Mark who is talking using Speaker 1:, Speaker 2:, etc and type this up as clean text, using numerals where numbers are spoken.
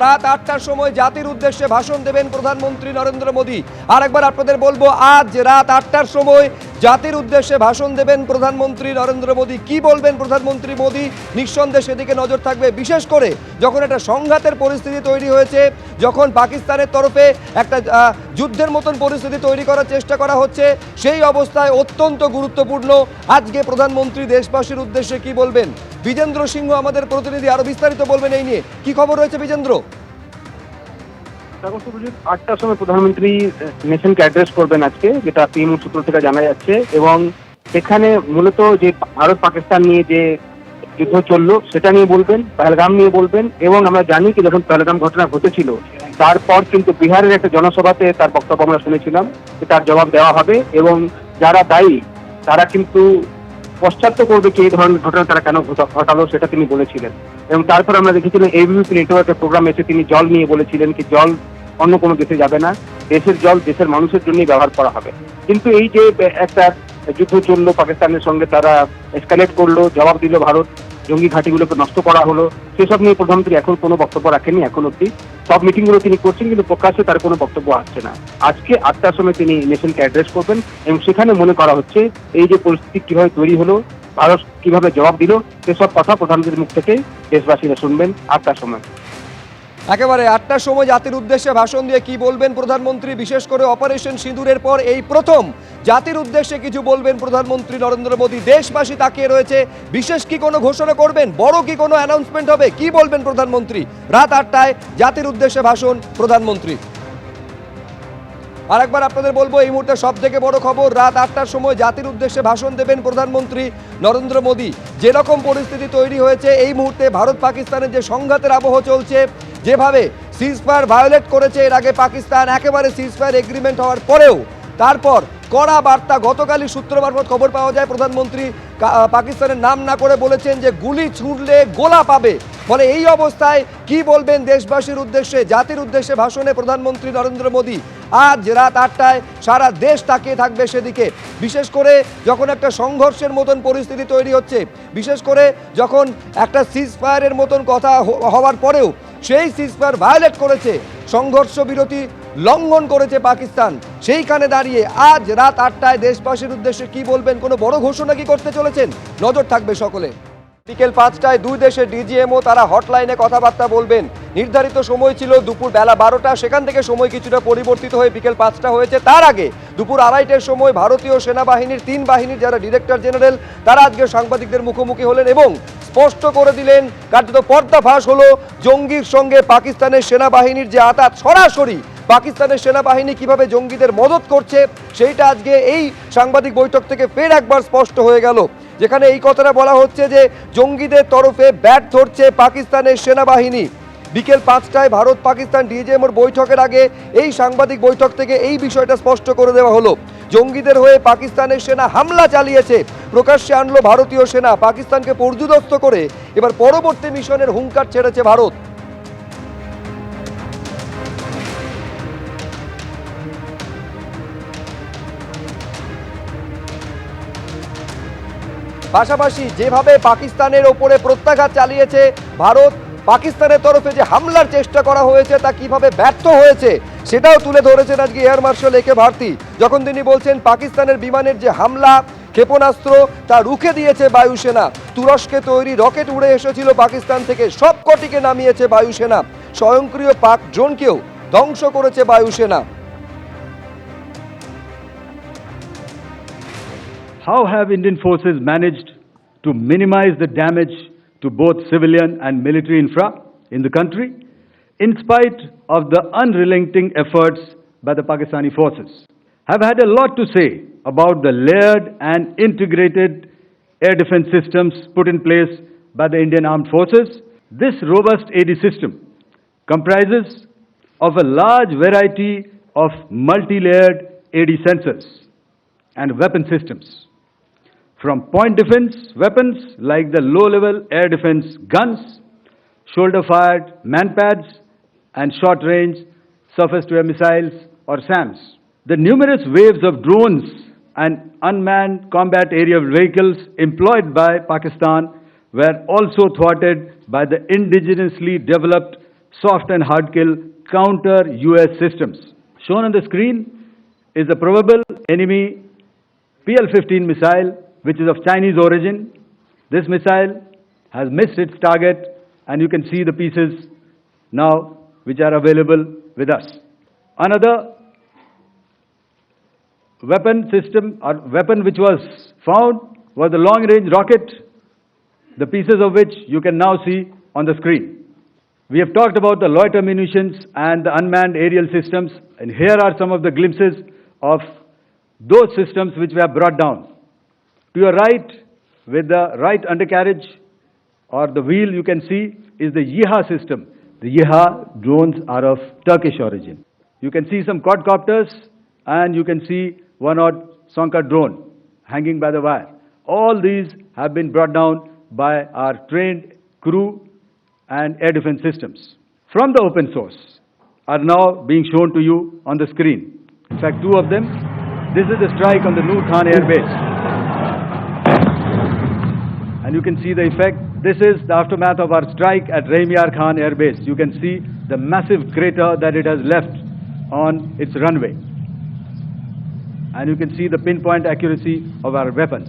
Speaker 1: রাত 8টার সময় জাতির উদ্দেশ্যে ভাষণ দেবেন প্রধানমন্ত্রী নরেন্দ্র মোদী। আর একবার আপনাদের বলবো, আজ রাত 8টার সময় জাতির উদ্দেশ্যে ভাষণ দেবেন প্রধানমন্ত্রী নরেন্দ্র মোদী। কি বলবেন প্রধানমন্ত্রী মোদী, নিঃসন্দেহে সেদিকে নজর থাকবে। বিশেষ করে যখন একটা সংঘাতের পরিস্থিতি তৈরি হয়েছে, যখন পাকিস্তানের তরফে একটা যুদ্ধের মতন পরিস্থিতি তৈরি করার চেষ্টা করা হচ্ছে, সেই অবস্থায় অত্যন্ত গুরুত্বপূর্ণ আজকে প্রধানমন্ত্রী দেশবাসীর উদ্দেশ্যে কি বলবেন। বিজেন্দ্র সিংহ আমাদের প্রতিনিধি আরো বিস্তারিত বলবেন এই নিয়ে। কি খবর রয়েছে বিজেন্দ্র?
Speaker 2: 8টার সময় প্রধানমন্ত্রী নেশনকে অ্যাড্রেস করবেন আজকে, যেটা তৃণমূল সূত্র থেকে জানা যাচ্ছে। এবং সেখানে মূলত যে ভারত পাকিস্তান নিয়ে যে যুদ্ধ চললো সেটা নিয়ে বলবেন, পহেলগাম নিয়ে বলবেন। এবং আমরা জানি কি যখন পহেলগাম ঘটনা ঘটেছিল তারপর কিন্তু বিহারের একটা জনসভাতে তার বক্তব্য আমরা শুনেছিলাম যে তার জবাব দেওয়া হবে এবং যারা দায়ী তারা কিন্তু পশ্চাত্য করবে কি এই ধরনের ঘটনা তারা কেন ঘটালো সেটা তিনি বলেছিলেন। এবং তারপর আমরা দেখেছিলাম এবিপি নেটওয়ার্কের প্রোগ্রাম এসে তিনি জল নিয়ে বলেছিলেন কি জল অন্য কোনো দেশে যাবে না, দেশের জল দেশের মানুষের জন্যই ব্যবহার করা হবে। কিন্তু এই যে একটা যুদ্ধ চললো পাকিস্তানের সঙ্গে, তারা এসকালেট করলো, জবাব দিল ভারত, জঙ্গি ঘাঁটিগুলোকে নষ্ট করা হলো, সেসব নিয়ে প্রধানমন্ত্রী এখন কোনো বক্তব্য রাখেনি। এখন অব্দি সব মিটিংগুলো তিনি করছেন কিন্তু প্রকাশ্যে তার কোনো বক্তব্য আসছে না। আজকে 8টার সময় তিনি নেশনকে অ্যাড্রেস করবেন এবং সেখানে মনে করা হচ্ছে এই যে পরিস্থিতি কিভাবে তৈরি হলো, ভারত কিভাবে জবাব দিল, সেসব কথা প্রধানমন্ত্রীর মুখ থেকে দেশবাসীরা শুনবেন 8টার সময়।
Speaker 1: একেবারে 8টার সময় জাতির উদ্দেশ্যে ভাষণ দিয়ে কি বলবেন প্রধানমন্ত্রী, বিশেষ করে অপারেশন সিঁদুরের পর এই প্রথম জাতির উদ্দেশ্যে কিছু বলবেন প্রধানমন্ত্রী নরেন্দ্র মোদী। দেশবাসী তাকিয়ে রয়েছে, বিশেষ কি কোনো ঘোষণা করবেন, বড় কি কোনো অ্যানাউন্সমেন্ট হবে, কি বলবেন প্রধানমন্ত্রী? রাত 8টায় জাতির উদ্দেশ্যে ভাষণ প্রধানমন্ত্রী। আরেকবার আপনাদের বলবো, এই মুহূর্তে সব থেকে বড় খবর, রাত 8টার সময় জাতির উদ্দেশ্যে ভাষণ দেবেন প্রধানমন্ত্রী নরেন্দ্র মোদী। যেরকম পরিস্থিতি তৈরি হয়েছে এই মুহূর্তে, ভারত পাকিস্তানের যে সংঘাতের আবহ চলছে, যেভাবে সিজফায়ার ভায়োলেট করেছে এর আগে পাকিস্তান, একেবারে সিজফায়ার এগ্রিমেন্ট হওয়ার পরেও তারপর কড়া বার্তা। গতকালই সূত্র মারফত খবর পাওয়া যায় প্রধানমন্ত্রী পাকিস্তানের নাম না করে বলেছেন যে গুলি ছুঁড়লে গোলা পাবে। ফলে এই অবস্থায় কি বলবেন দেশবাসীর উদ্দেশ্যে, জাতির উদ্দেশ্যে ভাষণে প্রধানমন্ত্রী নরেন্দ্র মোদী? আজ রাত 8টায় সারা দেশ তাকিয়ে থাকবে সেদিকে। বিশেষ করে যখন একটা সংঘর্ষের মতন পরিস্থিতি তৈরি হচ্ছে, বিশেষ করে যখন একটা সিজফায়ারের মতন কথা হওয়ার পরেও সেই সিজফায়ার ভায়োলেট করেছে, সংঘর্ষ বিরতি লঙ্ঘন করেছে পাকিস্তান, সেইখানে দাঁড়িয়ে আজ রাত 8টায় দেশবাসীর উদ্দেশ্যে কি বলবেন, কোনো বড় ঘোষণা কি করতে চলেছেন? নজর থাকবে সকলে। বিকেল 5টায় দুই দেশের ডিজিএমও তারা হটলাইনে কথাবার্তা বলবেন। নির্ধারিত সময় ছিল দুপুর বেলা 12টা, সেখান থেকে সময় কিছুটা পরিবর্তিত হয়ে বিকেল 5টা হয়েছে। তার আগে দুপুর 2:30টার সময় ভারতীয় সেনাবাহিনীর 3 বাহিনীর যারা ডিরেক্টর জেনারেল তারা আজকে সাংবাদিকদের মুখোমুখি হলেন এবং স্পষ্ট করে দিলেন, কার্যত পর্দাফাঁস হলো জঙ্গির সঙ্গে পাকিস্তানের সেনাবাহিনীর যে আঁতাত, সরাসরি পাকিস্তানের সেনাবাহিনী কিভাবে জঙ্গিদের মদত করছে সেইটা আজকে এই সাংবাদিক বৈঠক থেকে ফের একবার স্পষ্ট হয়ে গেল। যেখানে এই কথাটা বলা হচ্ছে যে জঙ্গিদের তরফে ব্যাট ধরছে পাকিস্তানের সেনাবাহিনী। বিকেল 5টায় ভারত পাকিস্তান ডিজিএমওর বৈঠকের আগে এই সাংবাদিক বৈঠক থেকে এই বিষয়টা স্পষ্ট করে দেওয়া হলো। জঙ্গিদের হয়ে পাকিস্তানের সেনা হামলা চালিয়েছে, প্রকাশ্যে আনলো ভারতীয় সেনা। পাকিস্তানকে পর্যুদস্ত করে এবার পরবর্তী মিশনের হুঙ্কার ছেড়েছে ভারত। পাশাপাশি যেভাবে পাকিস্তানের ওপরে প্রত্যাঘাত চালিয়েছে ভারত, পাকিস্তানের তরফে যে হামলার চেষ্টা করা হয়েছে তা কিভাবে ব্যর্থ হয়েছে সেটাও তুলে ধরেছেন আজকে এয়ার মার্শাল একে ভারতী, যখন তিনি বলছেন পাকিস্তানের বিমানের যে হামলা ক্ষেপণাস্ত্র তা রুখে দিয়েছে বায়ুসেনা। তুরস্কে তৈরি রকেট উড়ে এসেছিল পাকিস্তান থেকে, সবকটিকে নামিয়েছে বায়ুসেনা। স্বয়ংক্রিয় পাক ড্রোনকেও ধ্বংস করেছে বায়ুসেনা।
Speaker 3: How have Indian forces managed to minimize the damage to both civilian and military infra in the country, in spite of the unrelenting efforts by the Pakistani forces? I've had a lot to say about the layered and integrated air defense systems put in place by the Indian Armed Forces. This robust AD system comprises of a large variety of multi-layered AD sensors and weapon systems, from point defense weapons like the low-level air defense guns, shoulder-fired manpads, and short-range surface-to-air missiles or SAMs. The numerous waves of drones and unmanned combat aerial vehicles employed by Pakistan were also thwarted by the indigenously developed soft and hard kill counter US systems. Shown on the screen is a probable enemy PL-15 missile, which is of Chinese origin. This missile has missed its target, and you can see the pieces now which are available with us. Another weapon system or weapon which was found was the long-range rocket, the pieces of which you can now see on the screen. We have talked about the loiter munitions and the unmanned aerial systems, and here are some of the glimpses of those systems which we have brought down. To your right, with the right undercarriage or the wheel, you can see is the YİHA system. The YİHA drones are of Turkish origin. You can see some quadcopters, and you can see one odd Sonka drone hanging by the wire. All these have been brought down by our trained crew and air defense systems. From the open source are now being shown to you on the screen. In fact, two of them. This is the strike on the Noor Khan Air Base. And you can see the effect. This is the aftermath of our strike at Rahimyar Khan Air Base. You can see the massive crater that it has left on its runway. And you can see the pinpoint accuracy of our weapons.